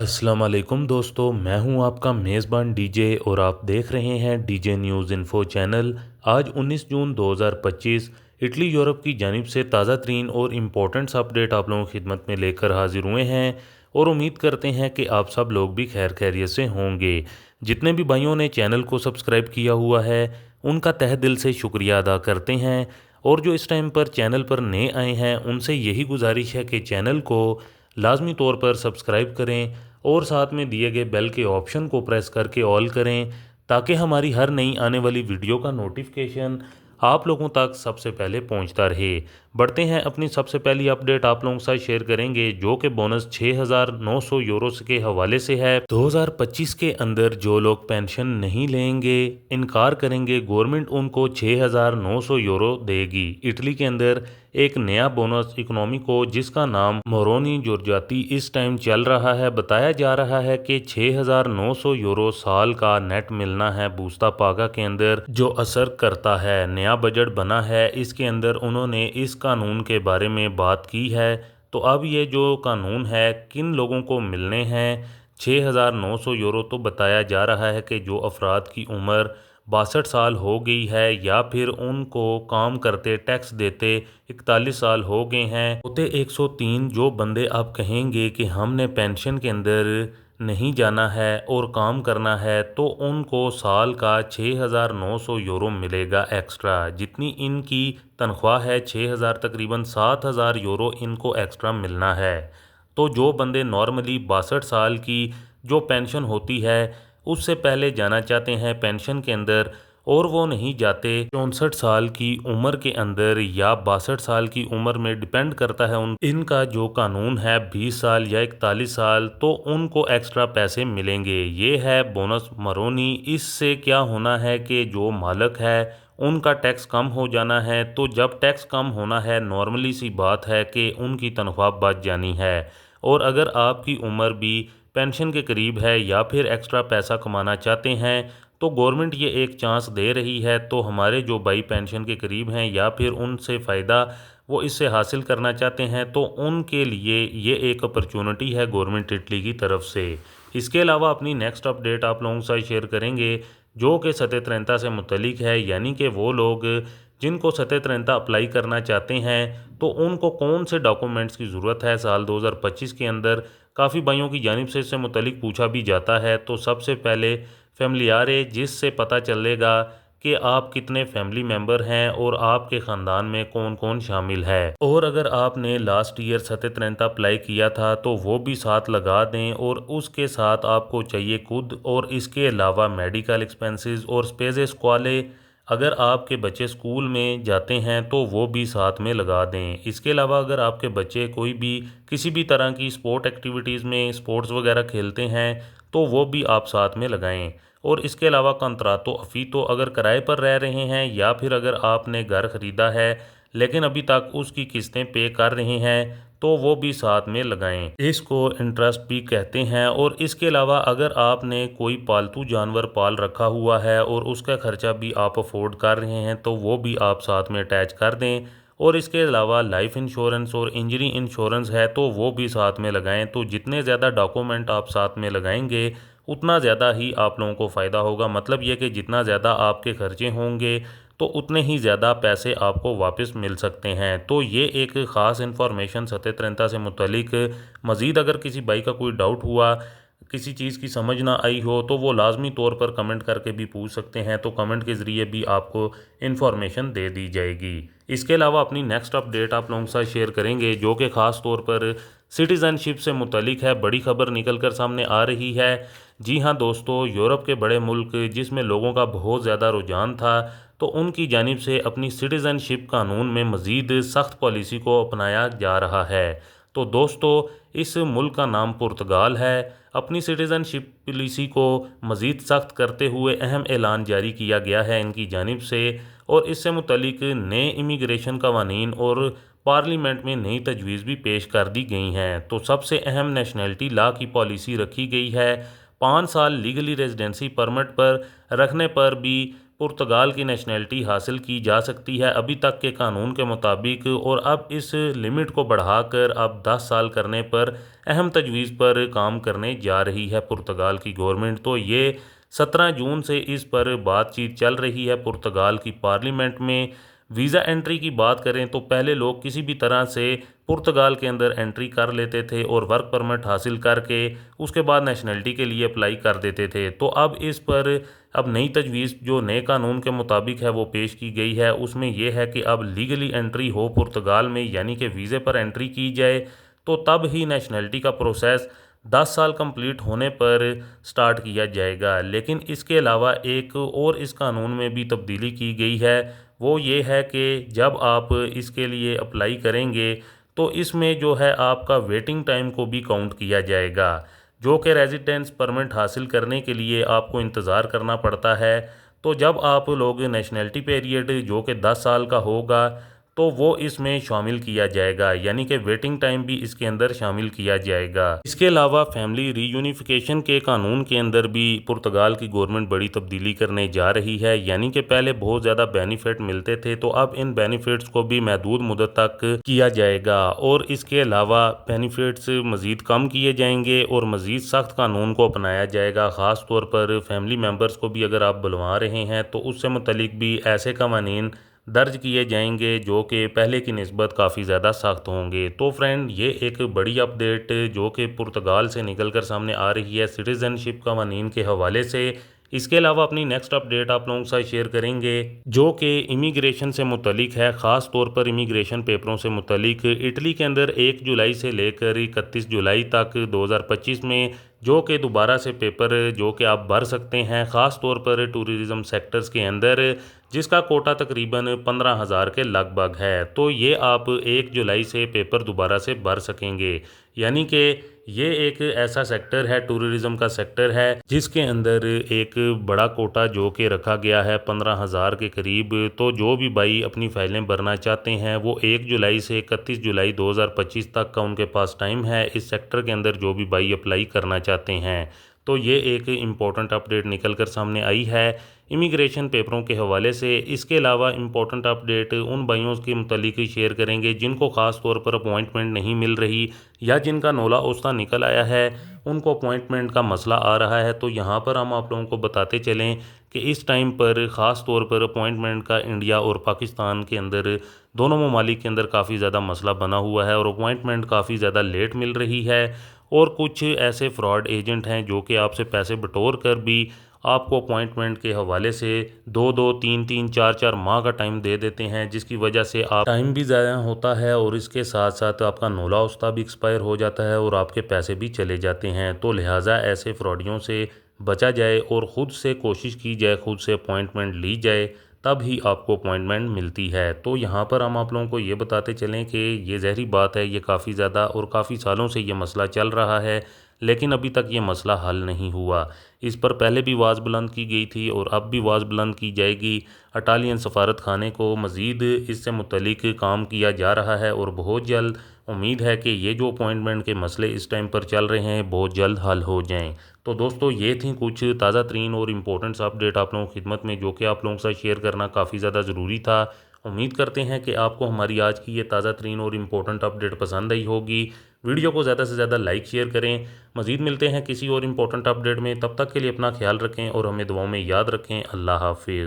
अस्सलाम वालेकुम दोस्तों, मैं हूं आपका मेज़बान डीजे और आप देख रहे हैं डीजे न्यूज़ इन्फो चैनल। आज 19 जून 2025 इटली यूरोप की जानिब से ताज़ा तरीन और इम्पोर्टेंट्स अपडेट आप लोगों की खिदमत में लेकर हाजिर हुए हैं और उम्मीद करते हैं कि आप सब लोग भी खैर खैरियत से होंगे। जितने भी भाइयों ने चैनल को सब्सक्राइब किया हुआ है उनका तहे दिल से शुक्रिया अदा करते हैं, और जो इस टाइम पर चैनल पर नए आए हैं उनसे यही गुजारिश है कि चैनल को लाजमी तौर पर सब्सक्राइब करें और साथ में दिए गए बेल के ऑप्शन को प्रेस करके ऑल करें, ताकि हमारी हर नई आने वाली वीडियो का नोटिफिकेशन आप लोगों तक सबसे पहले पहुंचता रहे। बढ़ते हैं, अपनी सबसे पहली अपडेट आप लोगों के साथ शेयर करेंगे जो कि बोनस 6,900 यूरो के हवाले से है। 2025 के अंदर जो लोग पेंशन नहीं लेंगे, इनकार करेंगे, गवर्नमेंट उनको 6,900 यूरो देगी। इटली के अंदर एक नया बोनस इकोनॉमी को जिसका नाम मोरोनी जोरजाती इस टाइम चल रहा है, बताया जा रहा है कि 6,900 यूरो साल का नेट मिलना है बूस्ता पागा के अंदर, जो असर करता है। नया बजट बना है, इसके अंदर उन्होंने इस कानून के बारे में बात की है। तो अब ये जो कानून है किन लोगों को मिलने हैं 6,900 यूरो, तो बताया जा रहा है कि जो अफराद की उम्र 62 साल हो गई है या फिर उनको काम करते टैक्स देते 41 साल हो गए हैं, होते 103 जो बंदे आप कहेंगे कि हमने पेंशन के अंदर नहीं जाना है और काम करना है, तो उनको साल का 6,900 यूरो मिलेगा एक्स्ट्रा। जितनी इनकी तनख्वाह है 6,000, तकरीबन 7,000 यूरो इनको एक्स्ट्रा मिलना है। तो जो बंदे नॉर्मली 62 साल की जो पेंशन होती है उससे पहले जाना चाहते हैं पेंशन के अंदर और वो नहीं जाते 64 साल की उम्र के अंदर या 62 साल की उम्र में, डिपेंड करता है उन इनका जो कानून है 20 साल या 41 साल, तो उनको एक्स्ट्रा पैसे मिलेंगे। ये है बोनस मरोनी। इससे क्या होना है कि जो मालिक है उनका टैक्स कम हो जाना है। तो जब टैक्स कम होना है, नॉर्मली सी बात है कि उनकी तनख्वाह बच जानी है। और अगर आपकी उम्र भी पेंशन के करीब है या फिर एक्स्ट्रा पैसा कमाना चाहते हैं, तो गवर्नमेंट ये एक चांस दे रही है। तो हमारे जो भाई पेंशन के करीब हैं या फिर उनसे फ़ायदा वो इससे हासिल करना चाहते हैं, तो उनके लिए ये एक अपॉर्चुनिटी है गवर्नमेंट इटली की तरफ से। इसके अलावा अपनी नेक्स्ट अपडेट आप लोगों के साथ शेयर करेंगे जो कि सत्याग्रह से मुतलिक है, यानी कि वो लोग जिनको सत्याग्रह अप्लाई करना चाहते हैं तो उनको कौन से डॉक्यूमेंट्स की ज़रूरत है साल 2025 के अंदर। काफ़ी भाइयों की जानिब से इससे मुतलिक पूछा भी जाता है। तो सबसे पहले फैमिलियारे, जिससे पता चलेगा कि आप कितने फैमिली मेंबर हैं और आपके ख़ानदान में कौन कौन शामिल है। और अगर आपने लास्ट ईयर सत्याग्रह अप्लाई किया था तो वो भी साथ लगा दें, और उसके साथ आपको चाहिए खुद और इसके अलावा मेडिकल एक्सपेंसेस और स्पेसेस वाले, अगर आपके बच्चे स्कूल में जाते हैं तो वो भी साथ में लगा दें। इसके अलावा अगर आपके बच्चे कोई भी किसी भी तरह की स्पोर्ट एक्टिविटीज़ में स्पोर्ट्स वगैरह खेलते हैं तो वो भी आप साथ में लगाएं। और इसके अलावा कंत्रातो अफीतो, अगर किराए पर रह रहे हैं या फिर अगर आपने घर ख़रीदा है लेकिन अभी तक उसकी किस्तें पे कर रहे हैं, तो वो भी साथ में लगाएं। इसको इंटरेस्ट भी कहते हैं। और इसके अलावा अगर आपने कोई पालतू जानवर पाल रखा हुआ है और उसका ख़र्चा भी आप अफोर्ड कर रहे हैं, तो वो भी आप साथ में अटैच कर दें। और इसके अलावा लाइफ इंश्योरेंस और इंजरी इंश्योरेंस है तो वो भी साथ में लगाएं। तो जितने ज़्यादा डॉक्यूमेंट आप साथ में लगाएंगे उतना ज़्यादा ही आप लोगों को फ़ायदा होगा। मतलब ये कि जितना ज़्यादा आपके खर्चे होंगे तो उतने ही ज़्यादा पैसे आपको वापस मिल सकते हैं। तो ये एक ख़ास इन्फॉर्मेशन सत्याग्रह से मुतलिक। मज़ीद अगर किसी भाई का कोई डाउट हुआ, किसी चीज़ की समझ ना आई हो, तो वो लाजमी तौर पर कमेंट करके भी पूछ सकते हैं। तो कमेंट के ज़रिए भी आपको इन्फॉर्मेशन दे दी जाएगी। इसके अलावा अपनी नेक्स्ट अपडेट आप लोगों के साथ शेयर करेंगे जो कि ख़ास तौर पर सिटीज़नशिप से मुतलिक है। बड़ी खबर निकल कर सामने आ रही है। जी हाँ दोस्तों, यूरोप के बड़े मुल्क जिसमें लोगों का बहुत ज़्यादा रुझान था, तो उनकी जानिब से अपनी सिटीज़नशिप कानून में मज़ीद सख्त पॉलिसी को अपनाया जा रहा है। तो दोस्तों, इस मुल्क का नाम पुर्तगाल है। अपनी सिटीज़नशिप पॉलिसी को मज़ीद सख्त करते हुए अहम ऐलान जारी किया गया है इनकी जानिब से, और इससे मुतलिक नए इमिग्रेशन कवानीन और पार्लियामेंट में नई तजवीज़ भी पेश कर दी गई हैं। तो सबसे अहम नेशनैलिटी लॉ की पॉलिसी रखी गई है। 5 साल लीगली रेजिडेंसी परमिट पर रखने पर भी पुर्तगाल की नेशनैलिटी हासिल की जा सकती है अभी तक के कानून के मुताबिक, और अब इस लिमिट को बढ़ाकर अब 10 साल करने पर अहम तजवीज़ पर काम करने जा रही है पुर्तगाल की गवर्नमेंट। तो ये 17 जून से इस पर बातचीत चल रही है पुर्तगाल की पार्लियामेंट में। वीज़ा एंट्री की बात करें तो पहले लोग किसी भी तरह से पुर्तगाल के अंदर एंट्री कर लेते थे और वर्क परमिट हासिल करके उसके बाद नेशनैलिटी के लिए अप्लाई कर देते थे। तो अब इस पर अब नई तजवीज़ जो नए कानून के मुताबिक है वो पेश की गई है। उसमें यह है कि अब लीगली एंट्री हो पुर्तगाल में, यानी कि वीज़े पर एंट्री की जाए, तो तब ही नेशनैलिटी का प्रोसेस 10 साल कंप्लीट होने पर स्टार्ट किया जाएगा। लेकिन इसके अलावा एक और इस कानून में भी तब्दीली की गई है, वो ये है कि जब आप इसके लिए अप्लाई करेंगे तो इसमें जो है आपका वेटिंग टाइम को भी काउंट किया जाएगा, जो कि रेजिडेंस परमिट हासिल करने के लिए आपको इंतज़ार करना पड़ता है। तो जब आप लोग नेशनैलिटी पीरियड जो कि 10 साल का होगा तो वो इसमें शामिल किया जाएगा, यानी कि वेटिंग टाइम भी इसके अंदर शामिल किया जाएगा। इसके अलावा फैमिली रीयूनिफिकेशन के कानून के अंदर भी पुर्तगाल की गवर्नमेंट बड़ी तब्दीली करने जा रही है, यानी कि पहले बहुत ज़्यादा बेनिफिट मिलते थे तो अब इन बेनिफिट्स को भी महदूद मुद्दत तक किया जाएगा, और इसके अलावा बेनिफिट्स मज़ीद कम किए जाएंगे और मज़ीद सख्त कानून को अपनाया जाएगा। ख़ास तौर पर फैमिली मेम्बर्स को भी अगर आप बुलवा रहे हैं तो उससे मुतलिक भी ऐसे कवानीन दर्ज किए जाएंगे जो कि पहले की निस्बत काफ़ी ज़्यादा सख्त होंगे। तो फ्रेंड, ये एक बड़ी अपडेट जो कि पुर्तगाल से निकल कर सामने आ रही है सिटीज़नशिप कवानीन के हवाले से। इसके अलावा अपनी नेक्स्ट अपडेट आप लोगों के साथ शेयर करेंगे जो कि इमिग्रेशन से मुतलिक है, ख़ास तौर पर इमिग्रेशन पेपरों से मुतलिक। इटली के अंदर 1 जुलाई से लेकर 31 जुलाई तक 2025 में जो कि दोबारा से पेपर जो कि आप भर सकते हैं, ख़ास तौर पर टूरिज़म सेक्टर्स के अंदर, जिसका कोटा तकरीबन 15,000 के लगभग है। तो ये आप 1 जुलाई से पेपर दोबारा से भर सकेंगे, यानी कि ये एक ऐसा सेक्टर है, टूरिज़म का सेक्टर है, जिसके अंदर एक बड़ा कोटा जो कि रखा गया है 15,000 के करीब। तो जो भी भाई अपनी फ़ाइलें भरना चाहते हैं वो 1 जुलाई से 31 जुलाई 2025 तक का उनके पास टाइम है इस सेक्टर के अंदर, जो भी भाई अप्लाई करना चाहते हैं। तो ये एक इम्पॉर्टेंट अपडेट निकल कर सामने आई है इमिग्रेशन पेपरों के हवाले से। इसके अलावा इम्पॉर्टेंट अपडेट उन भाइयों के मुतलिक शेयर करेंगे जिनको ख़ास तौर पर अपॉइंटमेंट नहीं मिल रही या जिनका नोला ओस्ता निकल आया है, उनको अपॉइंटमेंट का मसला आ रहा है। तो यहाँ पर हम आप लोगों को बताते चलें कि इस टाइम पर ख़ास तौर पर अपॉइंटमेंट का इंडिया और पाकिस्तान के अंदर, दोनों ममालिक के अंदर काफ़ी ज़्यादा मसला बना हुआ है और अपॉइंटमेंट काफ़ी ज़्यादा लेट मिल रही है। और कुछ ऐसे फ्रॉड एजेंट हैं जो कि आपसे पैसे बटोर कर भी आपको अपॉइंटमेंट के हवाले से 2-2, 3-3, 4-4 माह का टाइम दे देते हैं, जिसकी वजह से आप टाइम भी ज़्यादा होता है और इसके साथ साथ आपका नोला उस्ता भी एक्सपायर हो जाता है और आपके पैसे भी चले जाते हैं। तो लिहाजा ऐसे फ्रॉडियों से बचा जाए और ख़ुद से कोशिश की जाए, ख़ुद से अपॉइंटमेंट ली जाए, तब ही आपको अपॉइंटमेंट मिलती है। तो यहाँ पर हम आप लोगों को ये बताते चलें कि ये ज़हरी बात है, ये काफ़ी ज़्यादा और काफ़ी सालों से ये मसला चल रहा है, लेकिन अभी तक ये मसला हल नहीं हुआ। इस पर पहले भी आवाज़ बुलंद की गई थी और अब भी आवाज़ बुलंद की जाएगी। इटालियन सफारत खाने को मज़ीद इससे मुतलिक काम किया जा रहा है और बहुत जल्द उम्मीद है कि ये जो अपॉइंटमेंट के मसले इस टाइम पर चल रहे हैं बहुत जल्द हल हो जाएं। तो दोस्तों, ये थी कुछ ताज़ा तरीन और इम्पोर्टेंट्स अपडेट आप लोगों की खिदमत में, जो कि आप लोगों के साथ शेयर करना काफ़ी ज़्यादा ज़रूरी था। उम्मीद करते हैं कि आपको हमारी आज की ये ताज़ा तरीन और इम्पोर्टेंट अपडेट पसंद आई होगी। वीडियो को ज़्यादा से ज़्यादा लाइक शेयर करें। मज़ीद मिलते हैं किसी और इम्पोर्टेंट अपडेट में, तब तक के लिए अपना ख्याल रखें और हमें दुआओं में याद रखें। अल्लाह हाफिज़।